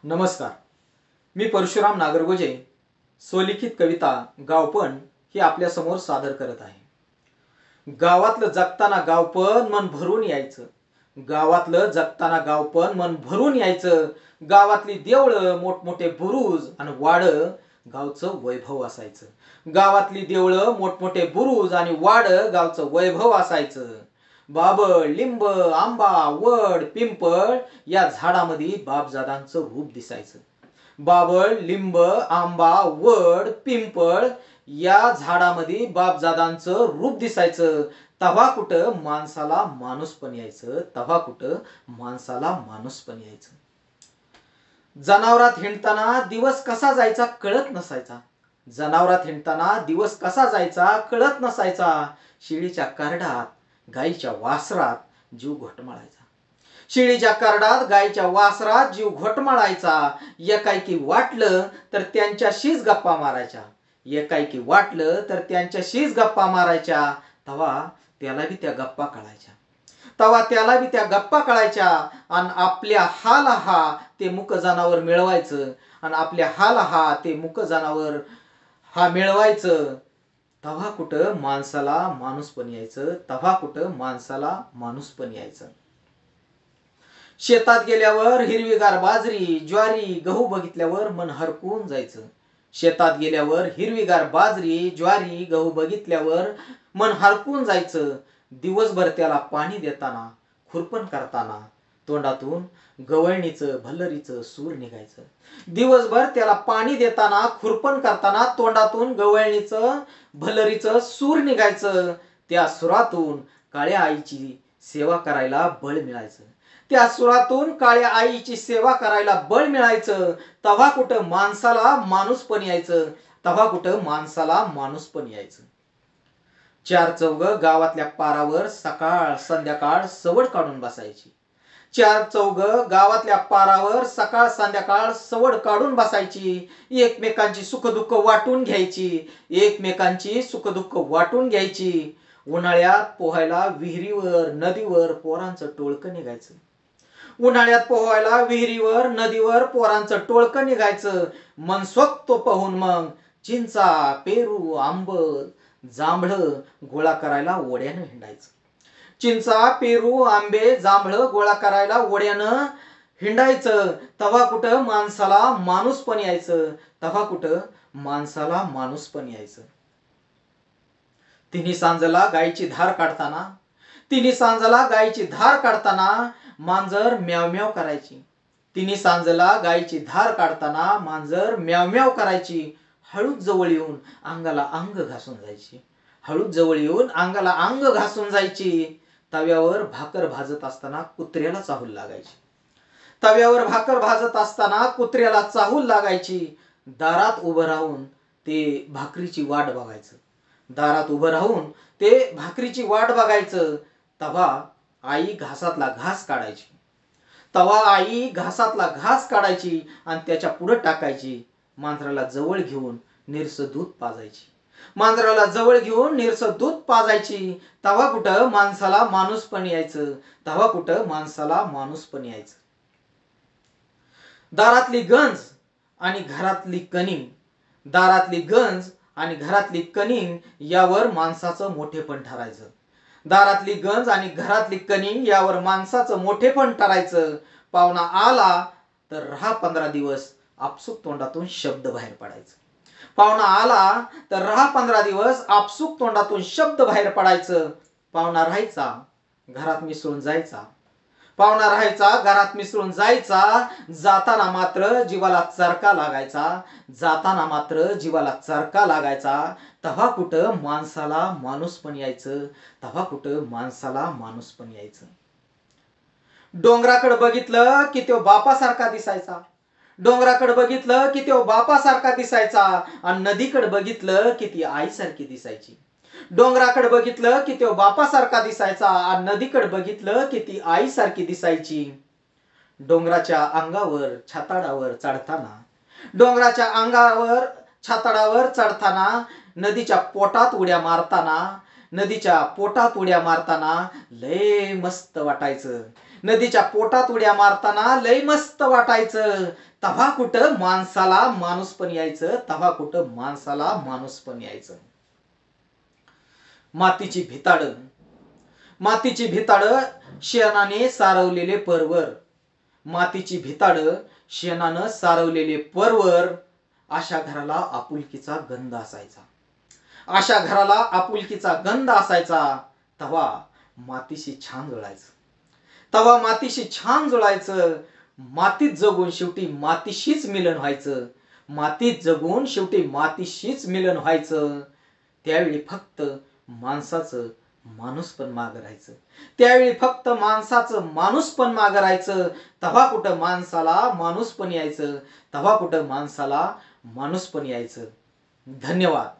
नमस्कार. मी परशुराम नागरगोजे स्वलिखित कविता गावपण ही आपल्या समोर सादर करत आहे. गावातलं जगताना गावपण मन भरून यायचं. गावातलं जगताना गावपण मन भरून यायचं. गावातली देवळं मोठमोठे बुरुज आणि वाड गावचं वैभव असायचं. गावातली देवळं मोठमोठे बुरुज आणि वाड गावचं वैभव असायचं. बाबळ, लिंब, आंबा, वड, पिंपळ या झाडामध्ये बापजादांचं रूप दिसायचं. बाबळ, लिंब, आंबा, वड, पिंपळ या झाडामध्ये बापजादांचं रूप दिसायचं. तव्हा कुठं माणसाला माणूसपण यायचं. तव्हा कुठं माणसाला माणूसपण यायचं. जनावरात हिंडताना दिवस कसा जायचा कळत नसायचा. जनावरात हिंडताना दिवस कसा जायचा कळत नसायचा. शेळीच्या करडात, गाईच्या वासरात जीव घोटमाळायचा. शेळीच्या करडात, गाईच्या वासरात जीव घोटमाळायचा. एकाएकी वाटलं तर त्यांच्याशीच गप्पा मारायच्या. एकाएकी वाटलं तर त्यांच्याशीच गप्पा मारायच्या. तवा त्याला बी त्या गप्पा कळायच्या. तवा त्याला बी त्या गप्पा कळायच्या. आणि आपल्या हाला हा ते मुक जनावर मिळवायचं. आणि आपल्या हाला हा ते मुक जनावर हा मिळवायचं. तव्हा कुठं माणसाला माणूसपण यायचं. तव्हा कुठं माणसाला माणूसपण यायचं. शेतात गेल्यावर हिरवीगार बाजरी, ज्वारी, गहू बघितल्यावर मन हरकून जायचं. शेतात गेल्यावर हिरवीगार बाजरी, ज्वारी, गहू बघितल्यावर मन हरकून जायचं. दिवसभर त्याला पाणी देताना, खुरपण करताना तोंडातून गवळणीचं भल्लरीचं सूर निघायचं. दिवसभर त्याला पाणी देताना, खुरपण करताना तोंडातून गवळणीचं भल्लरीचं सूर निघायचं. त्या सुरातून काळ्या आईची सेवा करायला बळ मिळायचं. त्या सुरातून काळ्या आईची सेवा करायला बळ मिळायचं. तव्हा कुठं माणसाला माणूसपण यायचं. तव्हा कुठं माणसाला माणूसपण यायचं. चार चौघ गावातल्या पारावर सकाळ संध्याकाळ सवड काढून बसायची. चार चौघ गावातल्या पारावर सकाळ संध्याकाळ सवड काढून बसायची. एकमेकांची सुखदुःख वाटून घ्यायची. एकमेकांची सुखदुःख वाटून घ्यायची. उन्हाळ्यात पोहायला विहिरीवर नदीवर पोरांचं टोळकं निघायचं. उन्हाळ्यात पोहायला विहिरीवर नदीवर पोरांचं टोळकं निघायचं. मनसोक्त पोहून मग चिंचा, पेरू, आंब, जांभळं गोळा करायला ओढ्यानं हिंडायचं. चिंचा, पेरू, आंबे, जांभळं गोळा करायला ओढ्यानं हिंडायचं. तव्हा कुठं माणसाला माणूसपण यायचं. तव्हा कुठं माणसाला माणूसपण यायचं. तिन्ही सांजला गायीची धार काढताना, तिन्ही सांजला गायीची धार काढताना मांजर म्याव म्याव करायची. तिन्ही सांजला गायीची धार काढताना मांजर म्याव म्याव करायची. हळूच जवळ येऊन अंगाला अंग घासून जायची. हळूच जवळ येऊन अंगाला अंग घासून जायची. तव्यावर भाकर भाजत असताना कुत्र्याला चाहूल लागायची. तव्यावर भाकर भाजत असताना कुत्र्याला चाहूल लागायची. दारात उभं राहून ते भाकरीची वाट बघायचं. दारात उभं राहून ते भाकरीची वाट बघायचं. तव्हा आई घासातला घास काढायची. तव्हा आई घासातला घास काढायची आणि त्याच्या पुढे टाकायची. मांजराला जवळ घेऊन निरस दूध पाजायची. मांजराला जवळ घेऊन निरस दूध पाजायची. तव्हा कुठं माणसाला माणूसपण यायचं. तव्हा कुठं माणसाला माणूसपण यायचं. दारातली गंज आणि घरातली कनिंग, दारातली गंज आणि घरातली कनिंग यावर माणसाचं मोठेपण ठरायचं. दारातली गंज आणि घरातली कनिंग यावर माणसाचं मोठेपण ठरायचं. पाहुणा आला तर राहा 15 दिवस आपसूक तोंडातून शब्द बाहेर पडायचं. पाहुणा आला तर राहा 15 दिवस आपसूक तोंडातून शब्द बाहेर पडायचं. पाहुणा राहायचा घरात मिसळून जायचा. पाहुणा राहायचा घरात मिसळून जायचा. जाताना मात्र जीवाला चरका लागायचा. जाताना मात्र जीवाला चरका लागायचा. तव्हा कुठं माणसाला माणूसपण यायचं. तव्हा कुठं माणसाला माणूसपण यायचं. डोंगराकडे बघितलं की तो बापासारखा दिसायचा. डोंगराकडे बघितलं की तो बापासारखा दिसायचा. आणि नदीकडे बघितलं की ती आईसारखी दिसायची. डोंगराकडे बघितलं की तो बापासारखा दिसायचा आणि नदीकडे बघितलं की ती आईसारखी दिसायची. डोंगराच्या अंगावर छाताडावर चढताना, डोंगराच्या अंगावर छाताडावर चढताना, नदीच्या पोटात उड्या मारताना, नदीच्या पोटात उड्या मारताना लय मस्त वाटायचं. नदीच्या पोटात उड्या मारताना लय मस्त वाटायचं, तव्हा कुठं माणसाला माणूस पण यायचं, तव्हा कुठं माणसाला माणूस पण यायचं. मातीची भिताड, मातीची भिताड शेणाने सारवलेले परवर, मातीची भिताड शेणानं सारवलेले परवर, अशा घराला आपुलकीचा गंध असायचा. अशा घराला आपुलकीचा गंध असायचा. तवा मातीशी छान जुळायचं, तवा मातीशी छान जुळायचं. मातीत जगून शेवटी मातीशीच मिलन व्हायचं, मातीत जगून शेवटी मातीशीच मिलन व्हायचं. त्यावेळी फक्त माणसाचं माणूस पण मागं राहायचं, त्यावेळी फक्त माणसाचं माणूस पण मागं राहायचं. तव्हा कुठं माणसाला माणूस पण यायचं, तव्हा कुठं माणसाला माणूस पण यायचं. धन्यवाद.